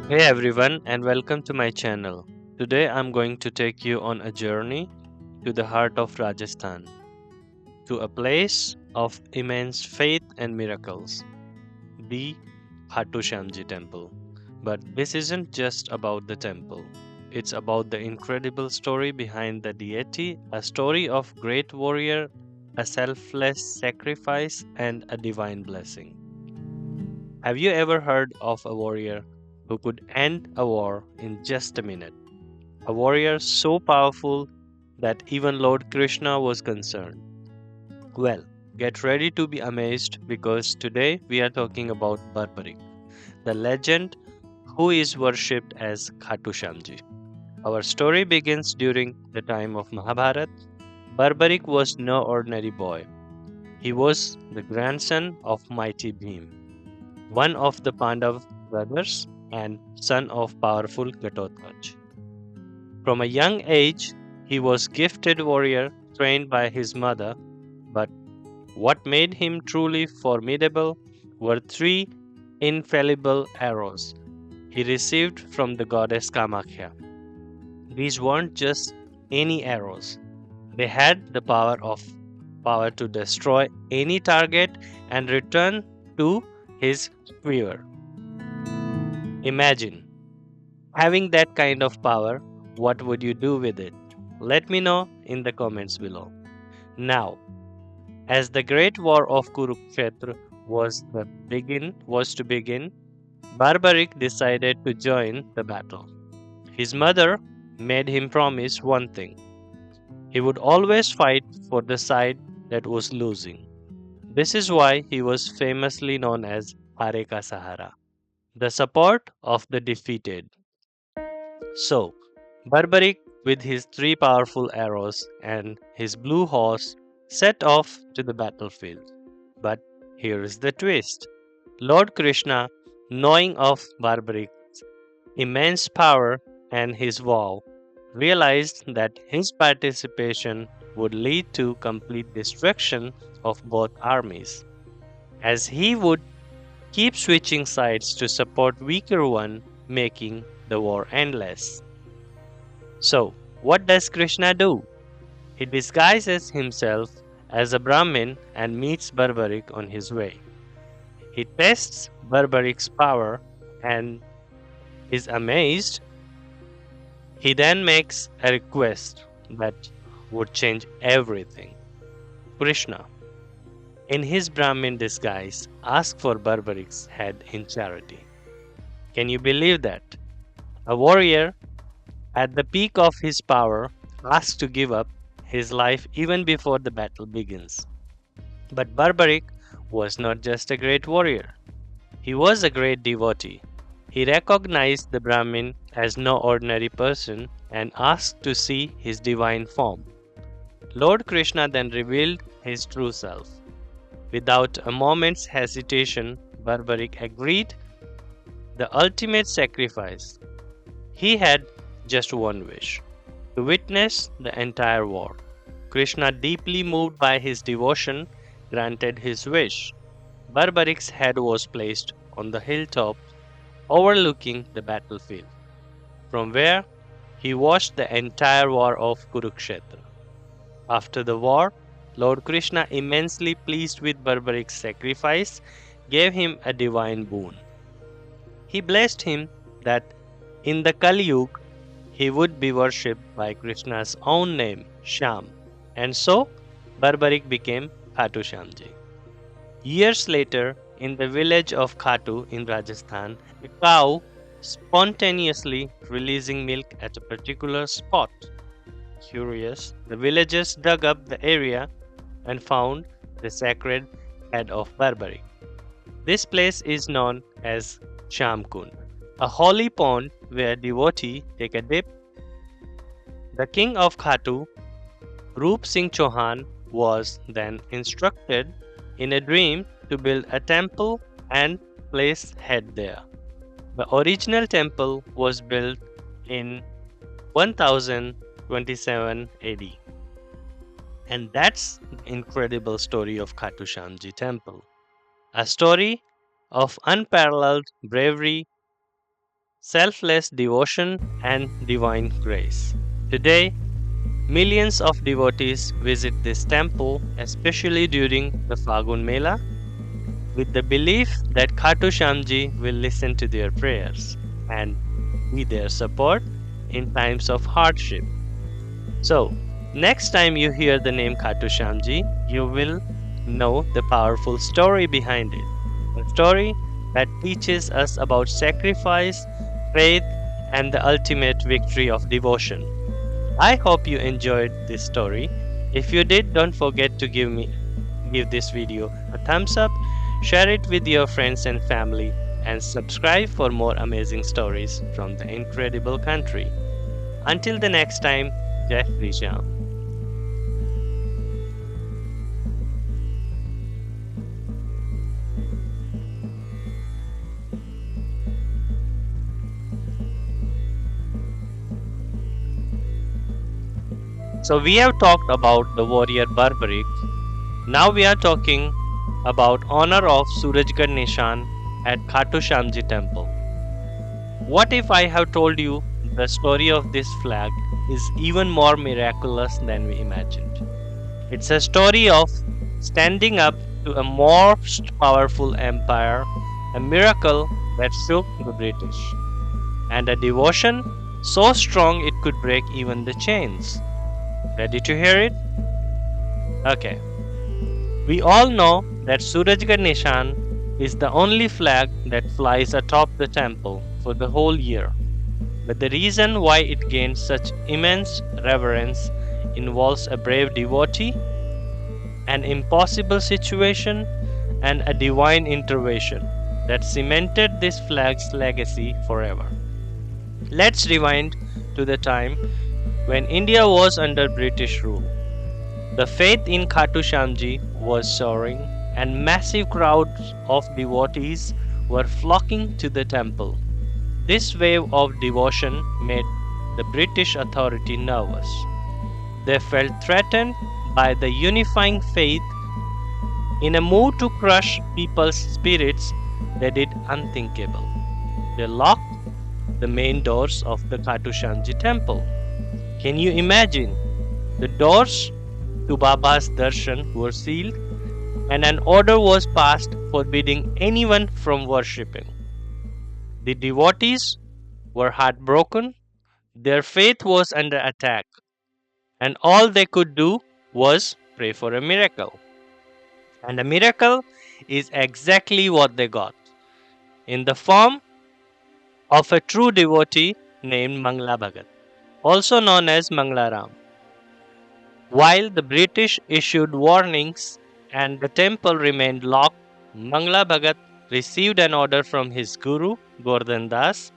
Hey everyone, and welcome to my channel. Today I'm going to take you on a journey to the heart of Rajasthan, to a place of immense faith and miracles, the Khatu Shyam Ji temple. But this isn't just about the temple. It's about the incredible story behind the deity, a story of great warrior, a selfless sacrifice, and a divine blessing. Have you ever heard of a warrior who could end a war in just a minute? A warrior so powerful that even Lord Krishna was concerned. Well, get ready to be amazed because today we are talking about Barbarik, the legend who is worshipped as Khatu Shyam Ji. Our story begins during the time of Mahabharata. Barbarik was no ordinary boy. He was the grandson of mighty Bhim, one of the Pandav brothers and son of powerful Gatotkacha. From a young age, he was gifted warrior trained by his mother, but what made him truly formidable were three infallible arrows he received from the goddess Kamakhya. These weren't just any arrows. They had the power to destroy any target and return to his quiver. Imagine having that kind of power. What would you do with it? Let me know in the comments below. Now, as the great war of Kurukshetra was to begin, Barbarik decided to join the battle. His mother made him promise one thing. He would always fight for the side that was losing. This is why he was famously known as Haare ka Sahara, the support of the defeated. So, Barbarik, with his three powerful arrows and his blue horse, set off to the battlefield. But here is the twist. Lord Krishna, knowing of Barbarik's immense power and his vow, realized that his participation would lead to complete destruction of both armies, as he would keep switching sides to support weaker one, making the war endless. So, what does Krishna do? He disguises himself as a Brahmin and meets Barbarik on his way. He tests Barbarik's power and is amazed. He then makes a request that would change everything. Krishna, in his Brahmin disguise, asks for Barbarik's head in charity. Can you believe that? A warrior at the peak of his power asks to give up his life even before the battle begins. But Barbarik was not just a great warrior, he was a great devotee. He recognized the Brahmin as no ordinary person and asked to see his divine form. Lord Krishna then revealed his true self. Without a moment's hesitation, Barbarik agreed the ultimate sacrifice. He had just one wish to witness the entire war. Krishna, deeply moved by his devotion, granted his wish. Barbarik's head was placed on the hilltop overlooking the battlefield, from where he watched the entire war of Kurukshetra. After the war, Lord Krishna, immensely pleased with Barbarik's sacrifice, gave him a divine boon. He blessed him that in the Kali Yuga he would be worshipped by Krishna's own name, Shyam, and so Barbarik became Khatu Shyam Ji. Years later, in the village of Khatu in Rajasthan, a cow spontaneously releasing milk at a particular spot. Curious, the villagers dug up the area and found the sacred head of Barbarik. This place is known as Shamkund, a holy pond where devotees take a dip. The king of Khatu, Roop Singh Chauhan, was then instructed in a dream to build a temple and place head there. The original temple was built in 1027 AD. And that's the incredible story of Khatu Shyam Ji temple. A story of unparalleled bravery, selfless devotion, and divine grace. Today, millions of devotees visit this temple, especially during the Fagun Mela, with the belief that Khatu Shyam Ji will listen to their prayers and be their support in times of hardship. So, next time you hear the name Khatu Shyam Ji, you will know the powerful story behind it. A story that teaches us about sacrifice, faith, and the ultimate victory of devotion. I hope you enjoyed this story. If you did, don't forget to give this video a thumbs up, share it with your friends and family, and subscribe for more amazing stories from the incredible country. Until the next time, Jai Shri Shyam. So we have talked about the warrior Barbarik. Now we are talking about honor of Surajgarh Nishan at Khatu Shyam Ji temple. What if I have told you the story of this flag is even more miraculous than we imagined? It's a story of standing up to a most powerful empire, a miracle that shook the British, and a devotion so strong it could break even the chains. Ready to hear it? Okay. We all know that Surajgarh Nishan is the only flag that flies atop the temple for the whole year. But the reason why it gained such immense reverence involves a brave devotee, an impossible situation, and a divine intervention that cemented this flag's legacy forever. Let's rewind to the time when India was under British rule. The faith in Khatu Shyam Ji was soaring, and massive crowds of devotees were flocking to the temple. This wave of devotion made the British authority nervous. They felt threatened by the unifying faith. In a move to crush people's spirits, they did unthinkable. They locked the main doors of the Khatu Shyam Ji temple. Can you imagine? The doors to Baba's darshan were sealed, and an order was passed forbidding anyone from worshipping. The devotees were heartbroken, their faith was under attack, and all they could do was pray for a miracle. And a miracle is exactly what they got, in the form of a true devotee named Mangla Bhagat, also known as Manglaram. While the British issued warnings and the temple remained locked, Mangla Bhagat received an order from his guru, Gordhan Das.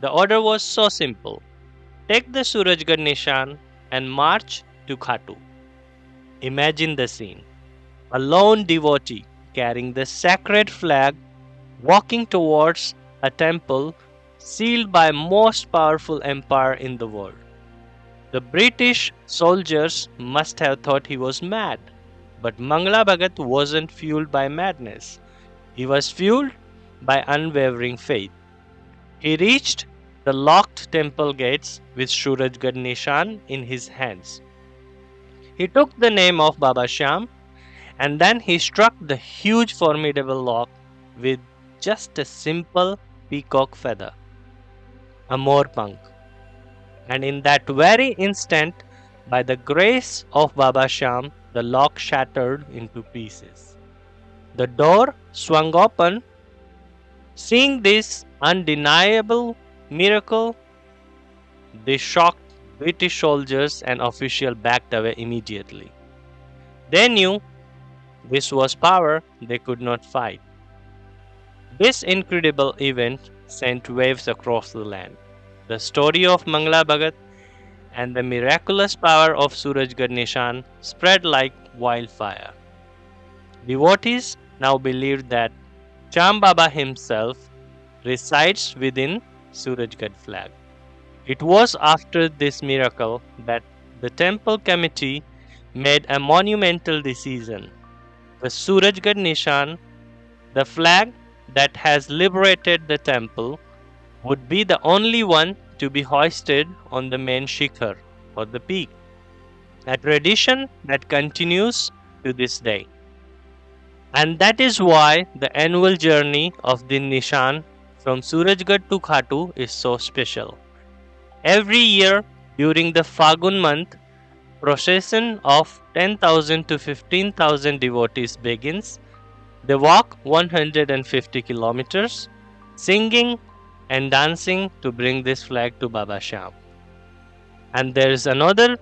The order was so simple: take the Surajgarh Nishan and march to Khatu. Imagine the scene: a lone devotee carrying the sacred flag walking towards a temple sealed by most powerful empire in the world. The British soldiers must have thought he was mad, but Mangla Bhagat wasn't fueled by madness. He was fueled by unwavering faith. He reached the locked temple gates with Surajgarh Nishan in his hands. He took the name of Baba Shyam, and then he struck the huge formidable lock with just a simple peacock feather, a moorpunk. And in that very instant, by the grace of Baba Shyam, the lock shattered into pieces. The door swung open. Seeing this undeniable miracle, the shocked British soldiers and officials backed away immediately. They knew this was power they could not fight. This incredible event sent waves across the land. The story of Mangla Bhagat and the miraculous power of Surajgarh Nishan spread like wildfire. Devotees now believed that Cham Baba himself resides within Surajgarh flag. It was after this miracle that the temple committee made a monumental decision. The Surajgarh Nishan, the flag that has liberated the temple, would be the only one to be hoisted on the main shikhar or the peak, a tradition that continues to this day. And that is why the annual journey of the Nishan from Surajgarh to Khatu is so special. Every year during the Fagun month, procession of 10,000 to 15,000 devotees begins. They walk 150 kilometers, singing and dancing to bring this flag to Baba Shyam. And there is another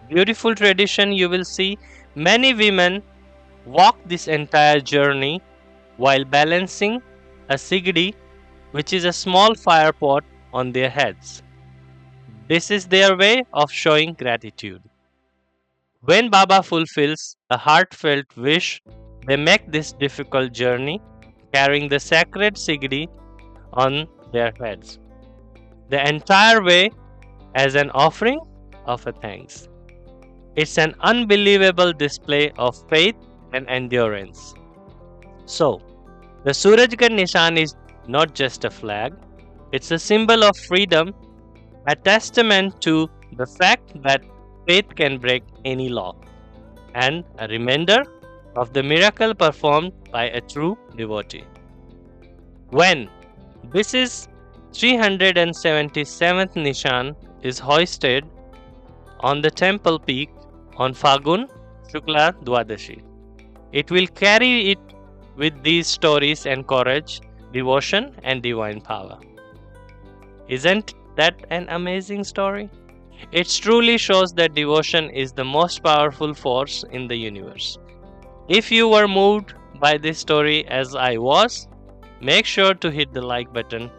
beautiful tradition you will see. Many women walk this entire journey while balancing a sigdi, which is a small fire pot, on their heads. This is their way of showing gratitude. When Baba fulfills a heartfelt wish, they make this difficult journey carrying the sacred sigdi on their heads. The entire way as an offering of a thanks. It's an unbelievable display of faith and endurance. So, the Surajgarh Nishan is not just a flag, it's a symbol of freedom, a testament to the fact that faith can break any law, and a reminder of the miracle performed by a true devotee. When this is 377th Nishan is hoisted on the temple peak on Fagun Shukla Dwadashi, it will carry it with these stories and courage, devotion, and divine power. Isn't that an amazing story? It truly shows that devotion is the most powerful force in the universe. If you were moved by this story as I was, make sure to hit the like button